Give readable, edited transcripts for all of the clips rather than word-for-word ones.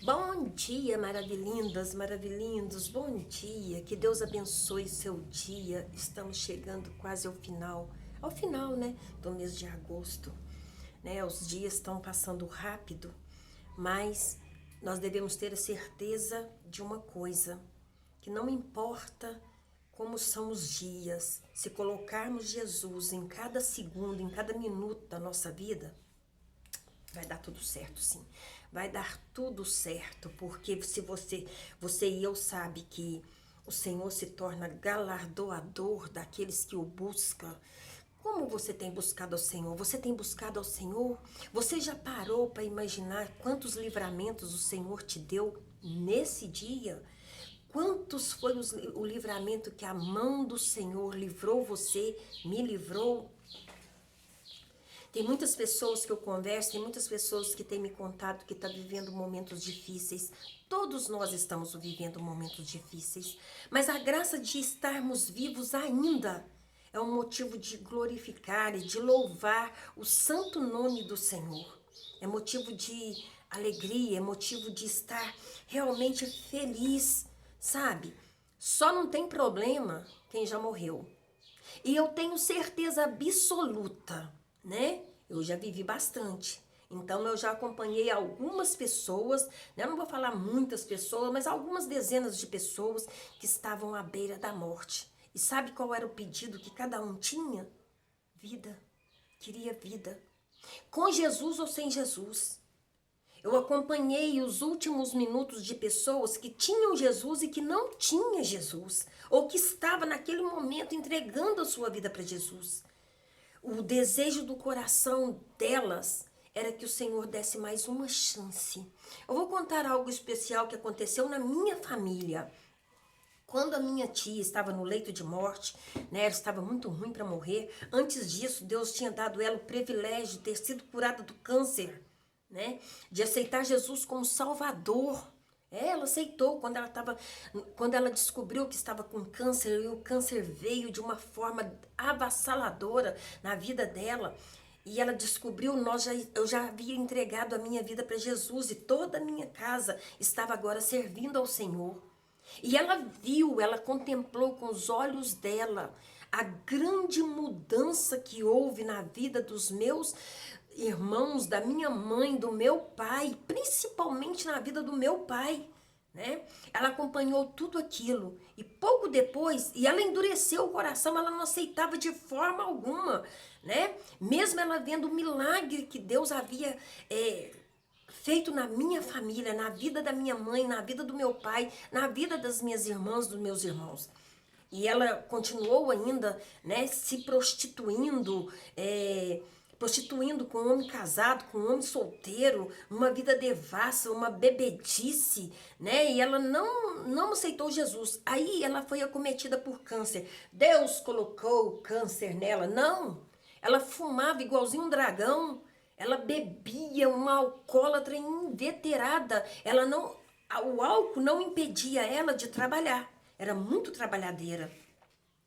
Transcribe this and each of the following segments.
Bom dia, maravilhindas, maravilhindos, bom dia, que Deus abençoe seu dia. Estamos chegando quase ao final, né, do mês de agosto, né? Os dias estão passando rápido, mas nós devemos ter a certeza de uma coisa, que não importa como são os dias, se colocarmos Jesus em cada segundo, em cada minuto da nossa vida, vai dar tudo certo, sim. Vai dar tudo certo, porque se você e eu sabe que o Senhor se torna galardoador daqueles que o buscam. Como você tem buscado ao Senhor? Você tem buscado ao Senhor? Você já parou para imaginar quantos livramentos o Senhor te deu nesse dia? Quantos foi o livramento que a mão do Senhor livrou você, me livrou? Tem muitas pessoas que eu converso, tem muitas pessoas que têm me contado que estão vivendo momentos difíceis. Todos nós estamos vivendo momentos difíceis. Mas a graça de estarmos vivos ainda é um motivo de glorificar e de louvar o santo nome do Senhor. É motivo de alegria, é motivo de estar realmente feliz, sabe? Só não tem problema quem já morreu. E eu tenho certeza absoluta, né? Eu já vivi bastante. Então eu já acompanhei algumas pessoas, né? Eu não vou falar muitas pessoas, mas algumas dezenas de pessoas que estavam à beira da morte. E sabe qual era o pedido que cada um tinha? Vida. Queria vida. Com Jesus ou sem Jesus. Eu acompanhei os últimos minutos de pessoas que tinham Jesus e que não tinham Jesus, ou que estava naquele momento entregando a sua vida para Jesus. O desejo do coração delas era que o Senhor desse mais uma chance. Eu vou contar algo especial que aconteceu na minha família. Quando a minha tia estava no leito de morte, né, ela estava muito ruim para morrer. Antes disso, Deus tinha dado ela o privilégio de ter sido curada do câncer, né, de aceitar Jesus como Salvador. Ela aceitou quando ela descobriu que estava com câncer, e o câncer veio de uma forma avassaladora na vida dela. E ela descobriu, eu já havia entregado a minha vida para Jesus e toda a minha casa estava agora servindo ao Senhor. E ela viu, ela contemplou com os olhos dela a grande mudança que houve na vida dos meus irmãos, da minha mãe, do meu pai, principalmente na vida do meu pai, né? Ela acompanhou tudo aquilo e pouco depois, e ela endureceu o coração, ela não aceitava de forma alguma, né? Mesmo ela vendo o milagre que Deus havia feito na minha família, na vida da minha mãe, na vida do meu pai, na vida das minhas irmãs, dos meus irmãos. E ela continuou ainda, né, se prostituindo, prostituindo com um homem casado, com um homem solteiro, uma vida devassa, uma bebedice, né? E ela não aceitou Jesus. Aí ela foi acometida por câncer. Deus colocou o câncer nela? Não. Ela fumava igualzinho um dragão. Ela bebia, uma alcoólatra inveterada. O álcool não impedia ela de trabalhar. Era muito trabalhadeira.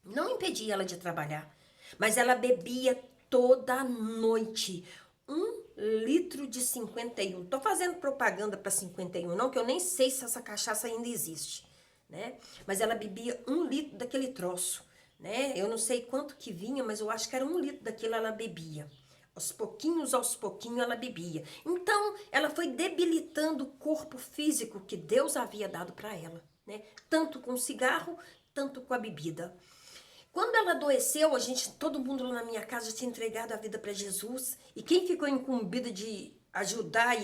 Não impedia ela de trabalhar. Mas ela bebia toda noite. 1 litro de 51. Tô fazendo propaganda para 51, não, que eu nem sei se essa cachaça ainda existe, né? Mas ela bebia 1 litro daquele troço, né? Eu não sei quanto que vinha, mas eu acho que era 1 litro daquilo ela bebia. Aos pouquinhos ela bebia. Então, ela foi debilitando o corpo físico que Deus havia dado para ela, né? Tanto com o cigarro, tanto com a bebida. Quando ela adoeceu, todo mundo lá na minha casa tinha entregado a vida para Jesus. E quem ficou incumbido de ajudar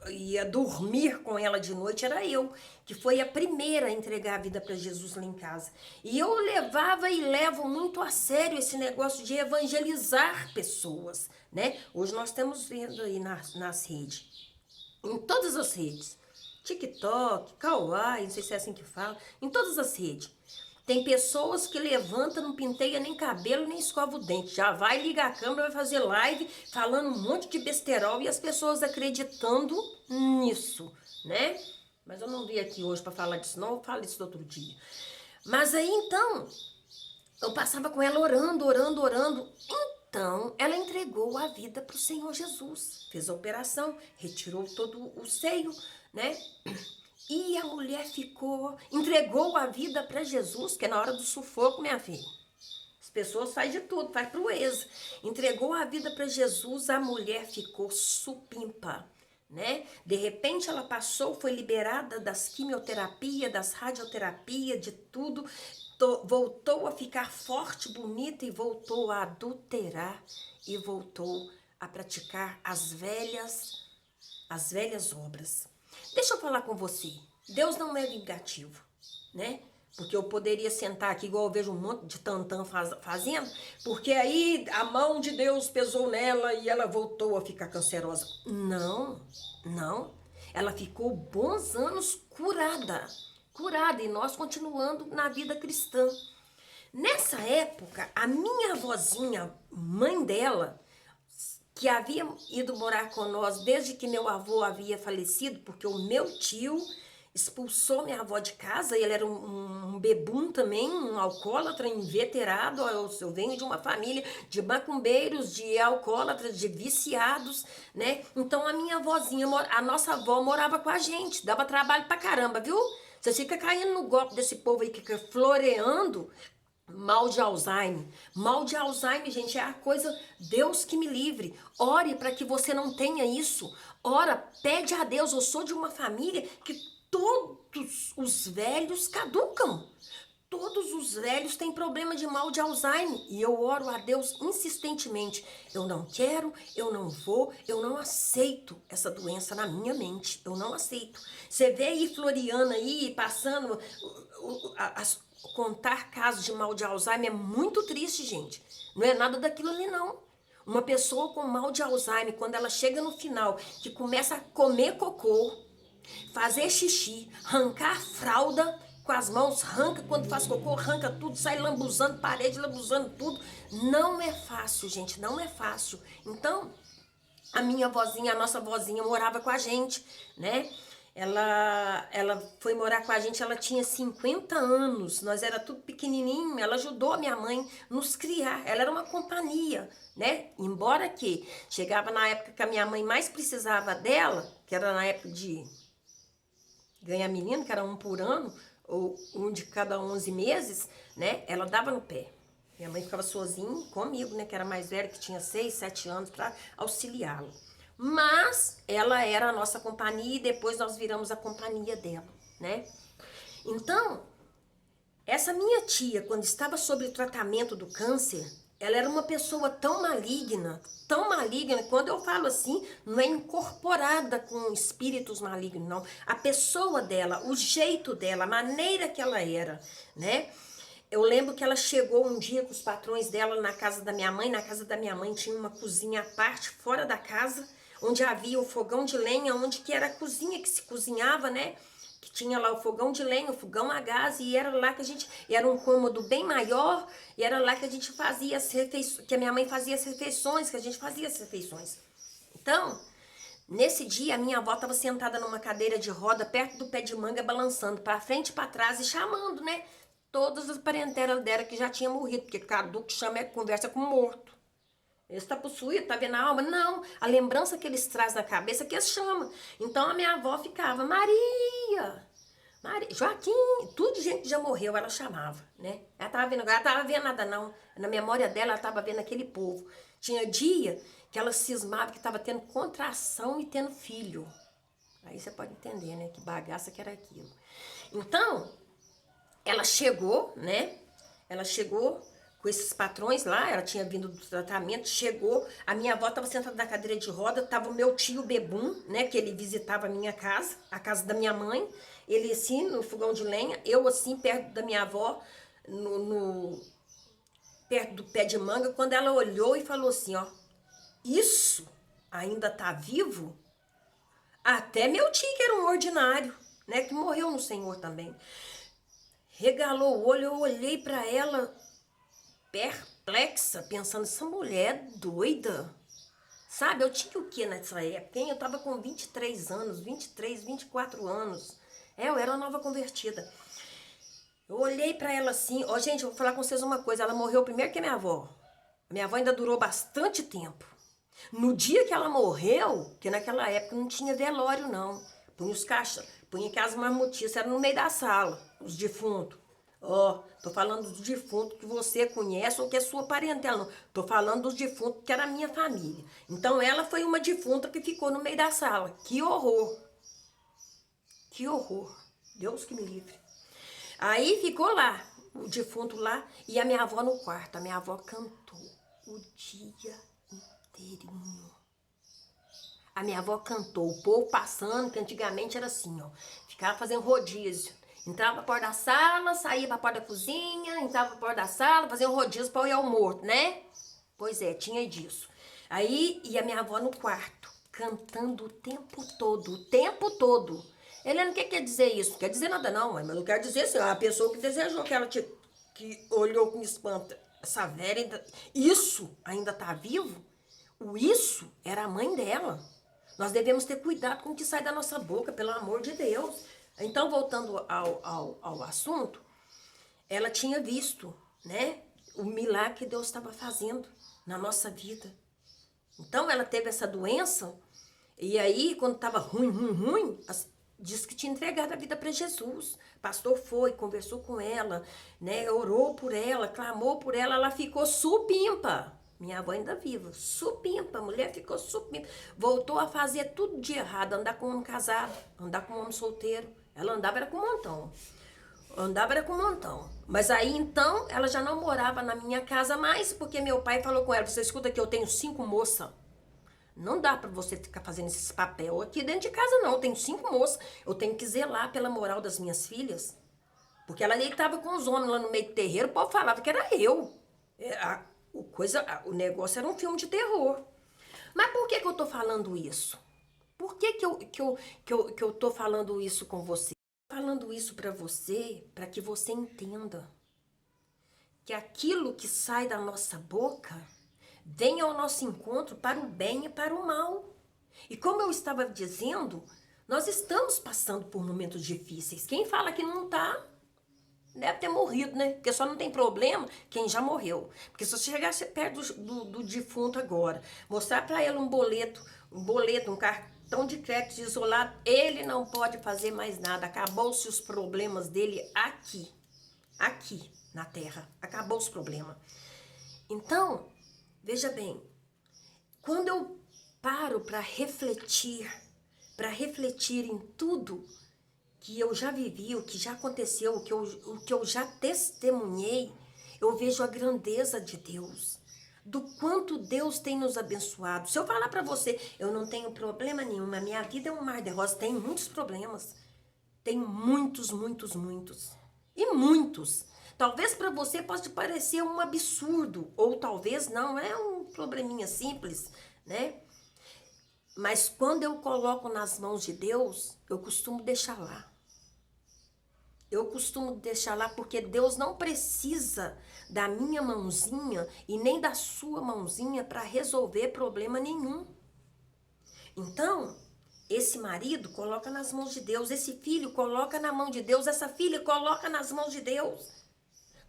e a dormir com ela de noite era eu, que foi a primeira a entregar a vida para Jesus lá em casa. E eu levava e levo muito a sério esse negócio de evangelizar pessoas, né? Hoje nós estamos vendo aí nas redes, em todas as redes, TikTok, Kawaii, não sei se é assim que fala, em todas as redes. Tem pessoas que levantam, não penteia nem cabelo, nem escova o dente. Já vai ligar a câmera, vai fazer live, falando um monte de besterol e as pessoas acreditando nisso, né? Mas eu não vim aqui hoje para falar disso, não. Eu falo isso outro dia. Mas aí, então, eu passava com ela orando, orando, orando. Então, ela entregou a vida para o Senhor Jesus. Fez a operação, retirou todo o seio, né? E a mulher entregou a vida para Jesus, que é na hora do sufoco, minha filha. As pessoas fazem de tudo, faz proeza. Entregou a vida para Jesus, a mulher ficou supimpa, né? De repente ela passou, foi liberada das quimioterapias, das radioterapias, de tudo. Voltou a ficar forte, bonita e voltou a adulterar e voltou a praticar as velhas obras. Deixa eu falar com você. Deus não é vingativo, né? Porque eu poderia sentar aqui igual eu vejo um monte de tantã fazendo, porque aí a mão de Deus pesou nela e ela voltou a ficar cancerosa. Não, não. Ela ficou bons anos curada, e nós continuando na vida cristã. Nessa época, a minha avózinha, mãe dela, que havia ido morar com nós desde que meu avô havia falecido, porque o meu tio expulsou minha avó de casa, ele era um bebum também, um alcoólatra inveterado. Eu venho de uma família de macumbeiros, de alcoólatras, de viciados, né? Então a minha avózinha, a nossa avó morava com a gente, dava trabalho pra caramba, viu? Você fica caindo no golpe desse povo aí que fica floreando mal de Alzheimer. Mal de Alzheimer, gente, é a coisa, Deus que me livre. Ore para que você não tenha isso. Ora, pede a Deus. Eu sou de uma família que todos os velhos caducam. Todos os velhos têm problema de mal de Alzheimer. E eu oro a Deus insistentemente. Eu não quero, eu não vou, eu não aceito essa doença na minha mente. Eu não aceito. Você vê aí Floriana aí passando contar casos de mal de Alzheimer é muito triste, gente. Não é nada daquilo ali, não. Uma pessoa com mal de Alzheimer, quando ela chega no final, que começa a comer cocô, fazer xixi, arrancar fralda com as mãos, arranca quando faz cocô, arranca tudo, sai lambuzando parede, lambuzando tudo. Não é fácil, gente, não é fácil. Então, a minha vozinha, a nossa vozinha morava com a gente, né? Ela foi morar com a gente, ela tinha 50 anos, nós era tudo pequenininho, ela ajudou a minha mãe nos criar, ela era uma companhia, né? Embora que chegava na época que a minha mãe mais precisava dela, que era na época de ganhar menino, que era um por ano, ou um de cada 11 meses, né? Ela dava no pé. Minha mãe ficava sozinha comigo, né? Que era mais velha, que tinha 6, 7 anos, para auxiliá-la. Mas ela era a nossa companhia e depois nós viramos a companhia dela, né? Então, essa minha tia, quando estava sob o tratamento do câncer, ela era uma pessoa tão maligna, quando eu falo assim, não é incorporada com espíritos malignos, não. A pessoa dela, o jeito dela, a maneira que ela era, né? Eu lembro que ela chegou um dia com os patrões dela na casa da minha mãe. Na casa da minha mãe tinha uma cozinha à parte, fora da casa, onde havia o fogão de lenha, onde que era a cozinha que se cozinhava, né? Que tinha lá o fogão de lenha, o fogão a gás, e era lá que a gente, era um cômodo bem maior, e era lá que a gente fazia as refeições, que a minha mãe fazia as refeições, que a gente fazia as refeições. Então, nesse dia, a minha avó estava sentada numa cadeira de roda, perto do pé de manga, balançando para frente e para trás e chamando, né? Todas as parentelas dela que já tinham morrido, porque caduco chama conversa com morto. Ele está possuído, tá vendo a alma? Não, a lembrança que eles trazem na cabeça que eles chamam. Então a minha avó ficava, Maria, Joaquim, tudo de gente que já morreu, ela chamava, né? Ela tava vendo nada não, na memória dela ela tava vendo aquele povo. Tinha dia que ela cismava que tava tendo contração e tendo filho. Aí você pode entender, né, que bagaça que era aquilo. Então, ela chegou, né? Ela chegou com esses patrões lá, ela tinha vindo do tratamento, chegou, a minha avó estava sentada na cadeira de roda, estava o meu tio Bebum, né, que ele visitava a minha casa, a casa da minha mãe, ele assim, no fogão de lenha, eu assim, perto da minha avó, perto do pé de manga, quando ela olhou e falou assim, ó, isso ainda tá vivo? Até meu tio, que era um ordinário, né, que morreu no Senhor também, regalou o olho, eu olhei para ela, perplexa, pensando, essa mulher é doida. Sabe, eu tinha o que nessa época? Eu tava com 23 anos, 23, 24 anos. Eu era uma nova convertida. Eu olhei pra ela assim, ó, gente, eu vou falar com vocês uma coisa, ela morreu primeiro que a minha avó. Minha avó ainda durou bastante tempo. No dia que ela morreu, que naquela época não tinha velório, não. Punha os caixas, punha aquelas marmotiças, era no meio da sala, os defuntos. Ó, tô falando dos defuntos que você conhece ou que é sua parentela, não. Tô falando dos defuntos que era a minha família. Então ela foi uma defunta que ficou no meio da sala. Que horror! Que horror! Deus que me livre. Aí ficou lá, o defunto lá, e a minha avó no quarto. A minha avó cantou o dia inteirinho. A minha avó cantou, o povo passando, que antigamente era assim, ó. Ficava fazendo rodízio. Entrava pra porta da sala, saía pra porta da cozinha, entrava pra porta da sala, fazia um rodízio pra ir ao morto, né? Pois é, tinha disso. Aí ia minha avó no quarto, cantando o tempo todo, o tempo todo. Helena, o que quer dizer isso? Não quer dizer nada não, mas eu quero dizer assim, ó, a pessoa que desejou que ela que olhou com espanto, essa velha, isso ainda tá vivo? O isso era a mãe dela. Nós devemos ter cuidado com o que sai da nossa boca, pelo amor de Deus. Então, voltando ao assunto, ela tinha visto, né, o milagre que Deus estava fazendo na nossa vida. Então, ela teve essa doença, e aí, quando estava ruim, disse que tinha entregado a vida para Jesus. O pastor foi, conversou com ela, né, orou por ela, clamou por ela, ela ficou supimpa. Minha avó ainda viva, supimpa, a mulher ficou supimpa. Voltou a fazer tudo de errado, andar com um homem casado, andar com um homem solteiro. Ela andava era com um montão. Andava era com um montão. Mas aí então, ela já não morava na minha casa mais, porque meu pai falou com ela, você escuta que eu tenho 5 moças. Não dá pra você ficar fazendo esses papel aqui dentro de casa, não. Eu tenho 5 moças. Eu tenho que zelar pela moral das minhas filhas. Porque ela deitava com os homens lá no meio do terreiro, o povo falava que era eu. O negócio era um filme de terror. Mas por que eu tô falando isso? Por que eu tô falando isso com você? Falando isso pra você, pra que você entenda que aquilo que sai da nossa boca vem ao nosso encontro para o bem e para o mal. E como eu estava dizendo, nós estamos passando por momentos difíceis. Quem fala que não tá, deve ter morrido, né? Porque só não tem problema quem já morreu. Porque se você chegasse perto do defunto agora, mostrar para ele um boleto, um cartão de crédito isolado, ele não pode fazer mais nada. Acabou-se os problemas dele aqui na Terra. Acabou os problemas. Então, veja bem, quando eu paro para refletir em tudo que eu já vivi, o que já aconteceu, o que eu já testemunhei, eu vejo a grandeza de Deus, do quanto Deus tem nos abençoado. Se eu falar para você, eu não tenho problema nenhum, a minha vida é um mar de rosas, tem muitos problemas, tem muitos. E muitos. Talvez para você possa te parecer um absurdo, ou talvez não, é um probleminha simples, né? Mas quando eu coloco nas mãos de Deus, eu costumo deixar lá. Eu costumo deixar lá porque Deus não precisa da minha mãozinha e nem da sua mãozinha para resolver problema nenhum. Então, esse marido coloca nas mãos de Deus, esse filho coloca na mão de Deus, essa filha coloca nas mãos de Deus.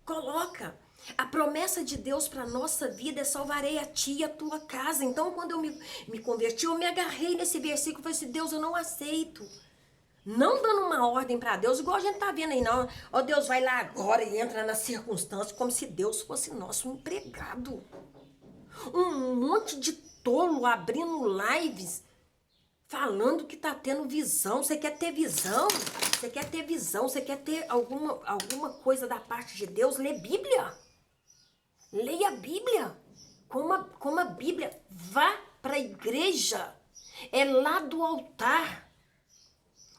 Coloca. A promessa de Deus para nossa vida é salvarei a ti e a tua casa. Então, quando eu me converti, eu me agarrei nesse versículo e falei assim, Deus, eu não aceito. Não dando uma ordem para Deus, igual a gente tá vendo aí, não. Ó, Deus vai lá agora e entra nas circunstâncias, como se Deus fosse nosso empregado. Um monte de tolo abrindo lives, falando que tá tendo visão. Você quer ter visão? Você quer ter visão? Você quer ter alguma coisa da parte de Deus? Lê Bíblia. Leia a Bíblia. Como a Bíblia. Vá para a igreja. É lá do altar.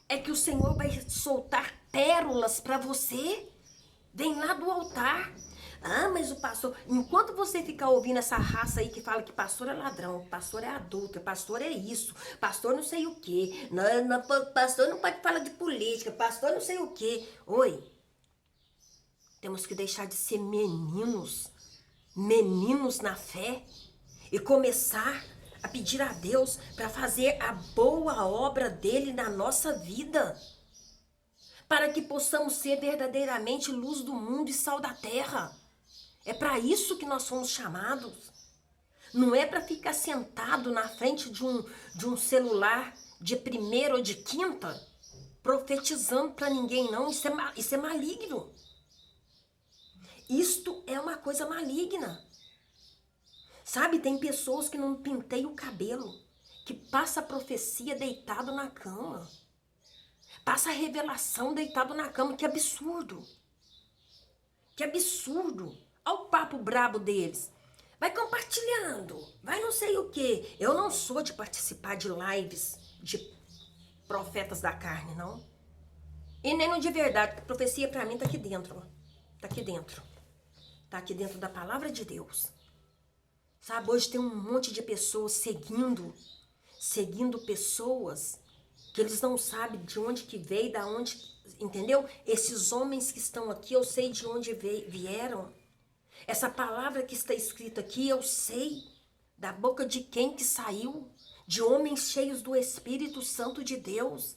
É que o Senhor vai soltar pérolas para você. Vem lá do altar. Ah, mas o pastor... Enquanto você ficar ouvindo essa raça aí que fala que pastor é ladrão, pastor é adulto, pastor é isso, pastor não sei o quê, pastor não pode falar de política, pastor não sei o quê. Oi, temos que deixar de ser meninos na fé e começar a pedir a Deus para fazer a boa obra dele na nossa vida, para que possamos ser verdadeiramente luz do mundo e sal da terra. É para isso que nós fomos chamados. Não é para ficar sentado na frente de um celular de primeira ou de quinta, profetizando para ninguém, não. Isso é maligno. Isto é uma coisa maligna. Sabe, tem pessoas que não pinteiam o cabelo, que passa a profecia deitado na cama. Passa a revelação deitado na cama. Que absurdo. Que absurdo. Olha o papo brabo deles. Vai compartilhando, vai não sei o quê. Eu não sou de participar de lives de profetas da carne, não. E nem no de verdade, porque profecia pra mim tá aqui dentro, ó. Tá aqui dentro. Tá aqui dentro da palavra de Deus. Sabe, hoje tem um monte de pessoas seguindo pessoas que eles não sabem de onde que veio, da onde, entendeu? Esses homens que estão aqui, eu sei de onde vieram. Essa palavra que está escrita aqui, eu sei da boca de quem que saiu, de homens cheios do Espírito Santo de Deus.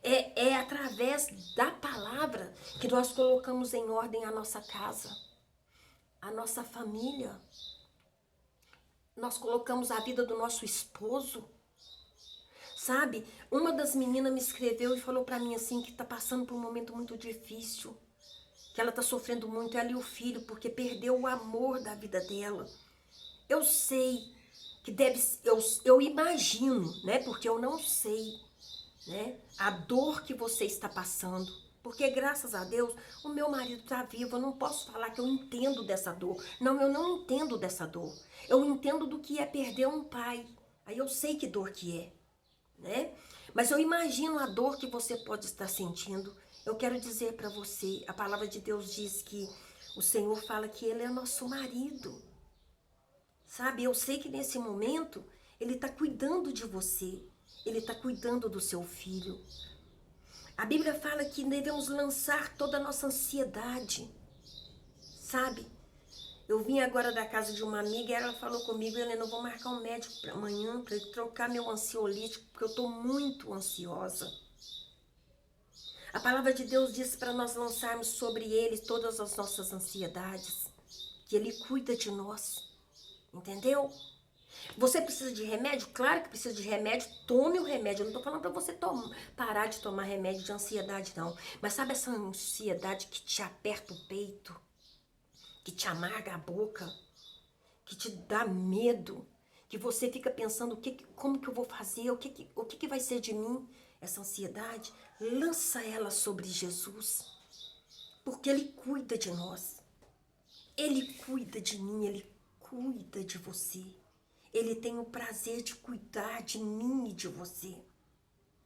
É através da palavra que nós colocamos em ordem a nossa casa, a nossa família. Nós colocamos a vida do nosso esposo. Sabe, uma das meninas me escreveu e falou para mim assim que está passando por um momento muito difícil. Que ela está sofrendo muito, ela e o filho, porque perdeu o amor da vida dela. Eu sei que deve, eu imagino, né, porque eu não sei, né, a dor que você está passando. Porque graças a Deus, o meu marido está vivo, eu não posso falar que eu entendo dessa dor. Não, eu não entendo dessa dor. Eu entendo do que é perder um pai. Aí eu sei que dor que é, né? Mas eu imagino a dor que você pode estar sentindo. Eu quero dizer para você, a palavra de Deus diz que o Senhor fala que Ele é nosso marido. Sabe, eu sei que nesse momento Ele está cuidando de você. Ele está cuidando do seu filho. A Bíblia fala que devemos lançar toda a nossa ansiedade. Sabe, eu vim agora da casa de uma amiga e ela falou comigo, Helena, eu vou marcar um médico para amanhã para ele trocar meu ansiolítico, porque eu estou muito ansiosa. A palavra de Deus diz para nós lançarmos sobre Ele todas as nossas ansiedades, que Ele cuida de nós, entendeu? Você precisa de remédio? Claro que precisa de remédio, tome o remédio. Eu não estou falando para você parar de tomar remédio de ansiedade, não. Mas sabe essa ansiedade que te aperta o peito, que te amarga a boca, que te dá medo, que você fica pensando como que eu vou fazer, o que vai ser de mim? Essa ansiedade, lança ela sobre Jesus, porque Ele cuida de nós. Ele cuida de mim, Ele cuida de você. Ele tem o prazer de cuidar de mim e de você,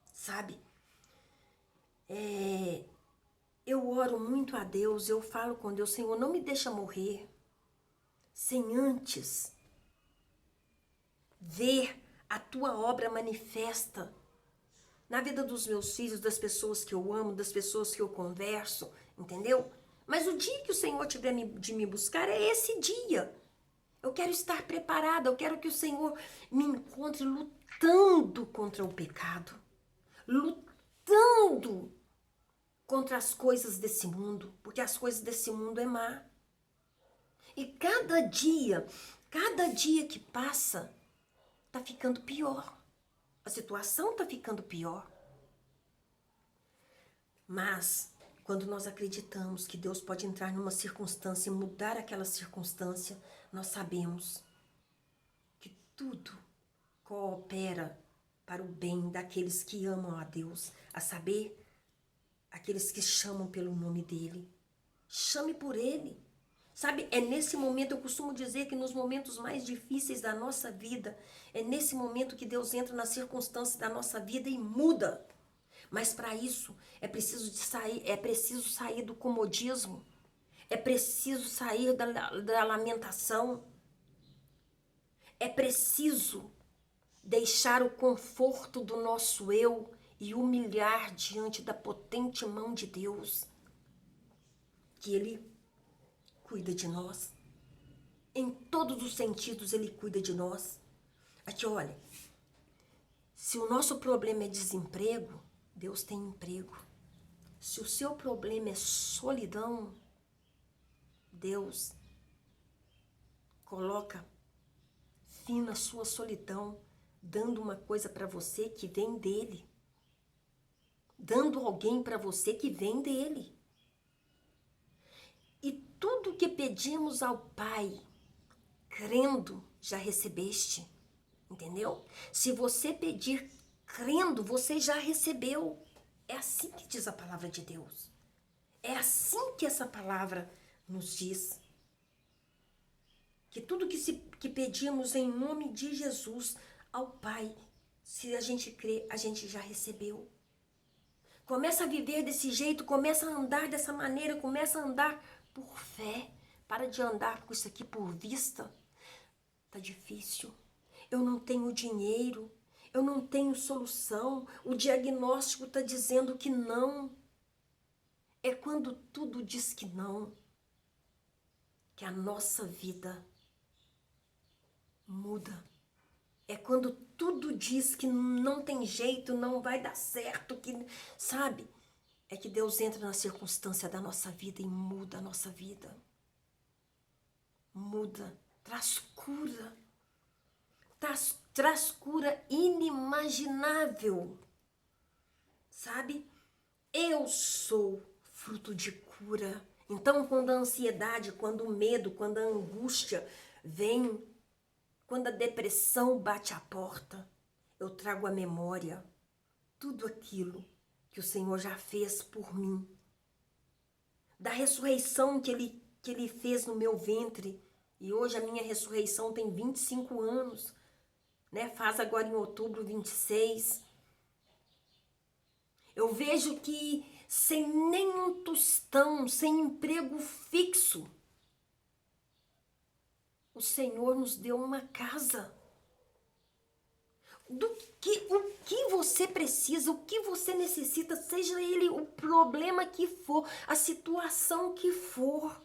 sabe? Eu oro muito a Deus, eu falo com Deus, Senhor, não me deixa morrer sem antes ver a Tua obra manifesta na vida dos meus filhos, das pessoas que eu amo, das pessoas que eu converso, entendeu? Mas o dia que o Senhor tiver de me buscar é esse dia. Eu quero estar preparada, eu quero que o Senhor me encontre lutando contra o pecado, lutando contra as coisas desse mundo, porque as coisas desse mundo é má. E cada dia que passa, tá ficando pior. A situação tá ficando pior. Mas, quando nós acreditamos que Deus pode entrar numa circunstância e mudar aquela circunstância, nós sabemos que tudo coopera para o bem daqueles que amam a Deus, a saber, aqueles que chamam pelo nome dEle. Chame por Ele. Sabe, é nesse momento, eu costumo dizer que nos momentos mais difíceis da nossa vida, é nesse momento que Deus entra nas circunstâncias da nossa vida e muda. Mas para isso é preciso sair do comodismo, é preciso sair da lamentação, é preciso deixar o conforto do nosso eu e humilhar diante da potente mão de Deus, que Ele cuida de nós. Em todos os sentidos Ele cuida de nós. Aqui, olha, se o nosso problema é desemprego, Deus tem emprego. Se o seu problema é solidão, Deus coloca fim na sua solidão, dando uma coisa para você que vem dele. Dando alguém para você que vem dele. E tudo que pedimos ao Pai, crendo, já recebeste. Entendeu? Se você pedir crendo, você já recebeu. É assim que diz a palavra de Deus. É assim que essa palavra nos diz. Que tudo que pedimos em nome de Jesus ao Pai, se a gente crê, a gente já recebeu. Começa a viver desse jeito, começa a andar dessa maneira, começa a andar por fé. Para de andar com isso aqui por vista. Tá difícil. Eu não tenho dinheiro, eu não tenho solução, o diagnóstico está dizendo que não. É quando tudo diz que não, que a nossa vida muda. É quando tudo diz que não tem jeito, não vai dar certo, que, sabe? É que Deus entra na circunstância da nossa vida e muda a nossa vida. Muda, traz cura. Traz cura inimaginável, sabe? Eu sou fruto de cura. Então, quando a ansiedade, quando o medo, quando a angústia vem, quando a depressão bate à porta, eu trago à memória tudo aquilo que o Senhor já fez por mim. Da ressurreição que Ele fez no meu ventre. E hoje a minha ressurreição tem 25 anos. Né? Faz agora em outubro 26. Eu vejo que sem nenhum tostão, sem emprego fixo, o Senhor nos deu uma casa. O que você precisa, o que você necessita, seja ele o problema que for, a situação que for,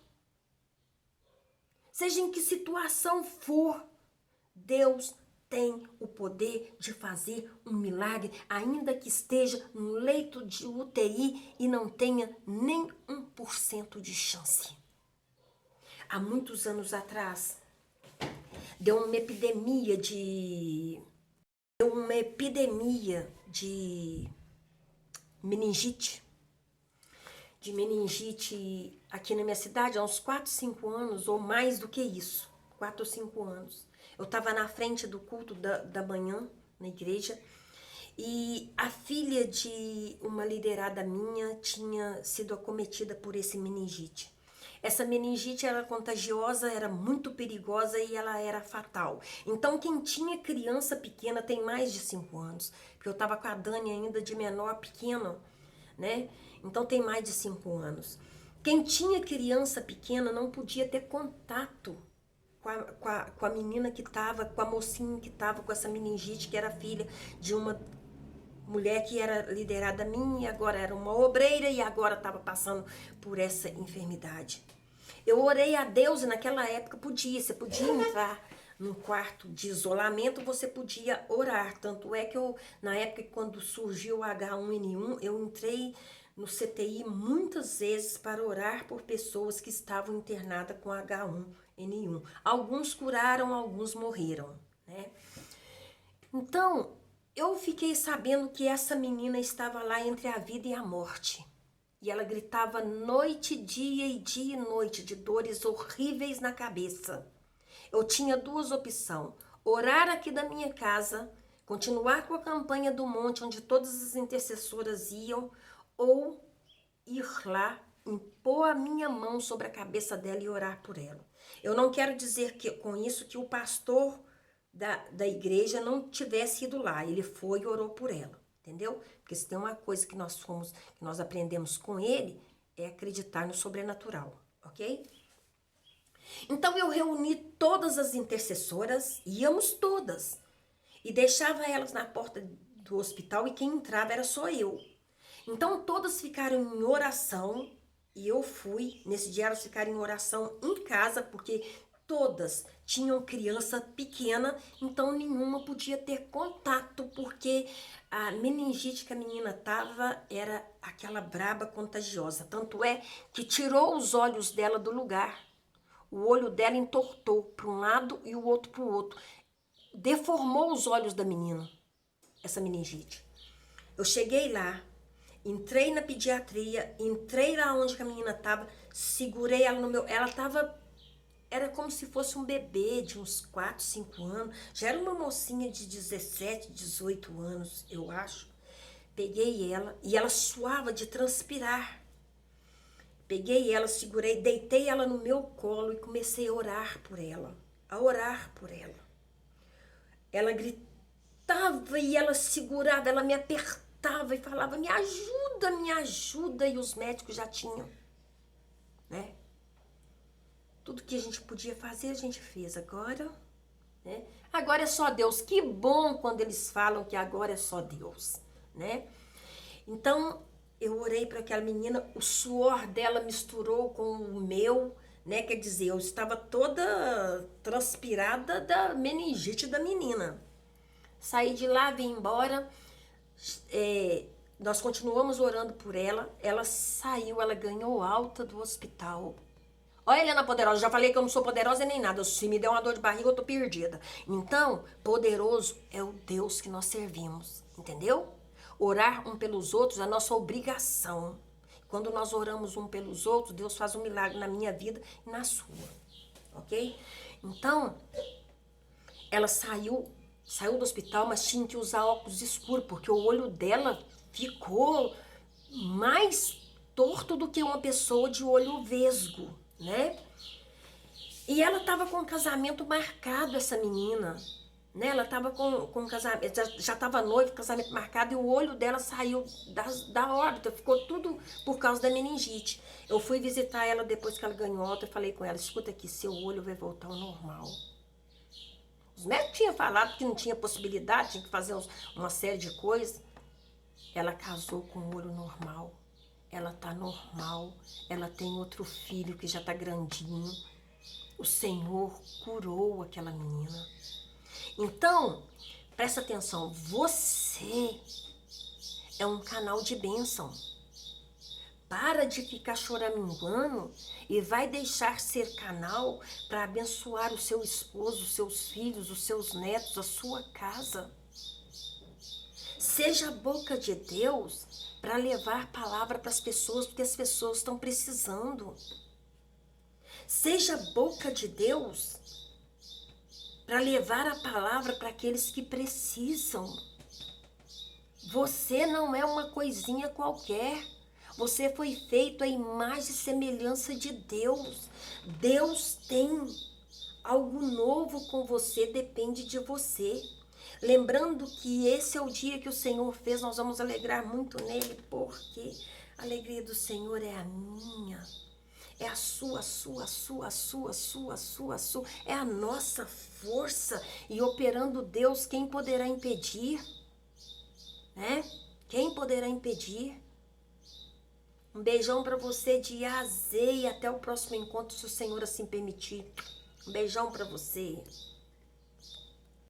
seja em que situação for, Deus tem o poder de fazer um milagre, ainda que esteja no leito de UTI e não tenha nem 1% de chance. Há muitos anos atrás, deu uma epidemia de meningite. De meningite aqui na minha cidade há uns 4, 5 anos, ou mais do que isso, 4 ou 5 anos. Eu estava na frente do culto da manhã, na igreja, e a filha de uma liderada minha tinha sido acometida por esse meningite. Essa meningite era contagiosa, era muito perigosa e ela era fatal. Então, quem tinha criança pequena, tem mais de 5 anos, porque eu estava com a Dani ainda de menor, pequena, né? Então, tem mais de 5 anos. Quem tinha criança pequena não podia ter contato com a menina que estava, com a mocinha que estava com essa meningite, que era filha de uma mulher que era liderada minha, e agora era uma obreira e agora estava passando por essa enfermidade. Eu orei a Deus e naquela época você podia entrar num quarto de isolamento, você podia orar. Tanto é que na época quando surgiu o H1N1, eu entrei no CTI muitas vezes para orar por pessoas que estavam internadas com H1N1. Alguns curaram, alguns morreram, né? Então, eu fiquei sabendo que essa menina estava lá entre a vida e a morte. E ela gritava noite e dia e noite, de dores horríveis na cabeça. Eu tinha 2 opções: orar aqui da minha casa, continuar com a campanha do monte, onde todas as intercessoras iam, ou ir lá, impor a minha mão sobre a cabeça dela e orar por ela. Eu não quero dizer com isso que o pastor da igreja não tivesse ido lá. Ele foi e orou por ela, entendeu? Porque se tem uma coisa que nós aprendemos com ele, é acreditar no sobrenatural, ok? Então eu reuni todas as intercessoras, íamos todas, e deixava elas na porta do hospital e quem entrava era só eu. Então todas ficaram em oração e eu fui. Nesse dia elas ficaram em oração em casa, porque todas tinham criança pequena, então nenhuma podia ter contato, porque a meningite que a menina tava era aquela braba contagiosa. Tanto é que tirou os olhos dela do lugar. O olho dela entortou para um lado e o outro para o outro. Deformou os olhos da menina, essa meningite. Eu cheguei lá, entrei na pediatria, entrei lá onde a menina estava, segurei ela no meu... Ela estava... Era como se fosse um bebê de uns 4, 5 anos. Já era uma mocinha de 17, 18 anos, eu acho. Peguei ela e ela suava de transpirar. Peguei ela, segurei, deitei ela no meu colo e comecei a orar por ela. A orar por ela. Ela gritava e ela segurava, ela me apertava e falava, me ajuda, me ajuda. E os médicos já tinham, né? Tudo que a gente podia fazer, a gente fez. Agora, né? Agora é só Deus. Que bom quando eles falam que agora é só Deus, né? Então, eu orei para aquela menina, o suor dela misturou com o meu, né? Quer dizer, eu estava toda transpirada da meningite da menina. Saí de lá, vim embora. Nós continuamos orando por ela. Ela saiu, ela ganhou alta do hospital. Olha, Helena Poderosa, já falei que eu não sou poderosa nem nada. Se me der uma dor de barriga, eu tô perdida. Então, poderoso é o Deus que nós servimos, entendeu? Orar um pelos outros é a nossa obrigação. Quando nós oramos um pelos outros, Deus faz um milagre na minha vida e na sua, ok? Então, ela saiu do hospital, mas tinha que usar óculos escuros, porque o olho dela ficou mais torto do que uma pessoa de olho vesgo, né? E ela tava com um casamento marcado, essa menina, né? Ela tava com um casamento, já tava noiva, casamento marcado, e o olho dela saiu da órbita, ficou tudo por causa da meningite. Eu fui visitar ela depois que ela ganhou alta, eu falei com ela, escuta aqui, seu olho vai voltar ao normal. Os médicos tinham falado que não tinha possibilidade, tinha que fazer uma série de coisas. Ela casou com um olho normal. Ela tá normal. Ela tem outro filho que já tá grandinho. O Senhor curou aquela menina. Então, presta atenção. Você é um canal de bênção. Para de ficar choraminguando e vai deixar ser canal para abençoar o seu esposo, os seus filhos, os seus netos, a sua casa. Seja a boca de Deus para levar palavra para as pessoas, porque as pessoas estão precisando. Seja a boca de Deus para levar a palavra para aqueles que precisam. Você não é uma coisinha qualquer. Você foi feito à imagem e semelhança de Deus. Deus tem algo novo com você, depende de você. Lembrando que esse é o dia que o Senhor fez, nós vamos alegrar muito nele, porque a alegria do Senhor é a minha. É a sua, é a nossa força. E operando Deus, quem poderá impedir? Né? Quem poderá impedir? Um beijão para você de A a Z e até o próximo encontro, se o Senhor assim permitir. Um beijão para você.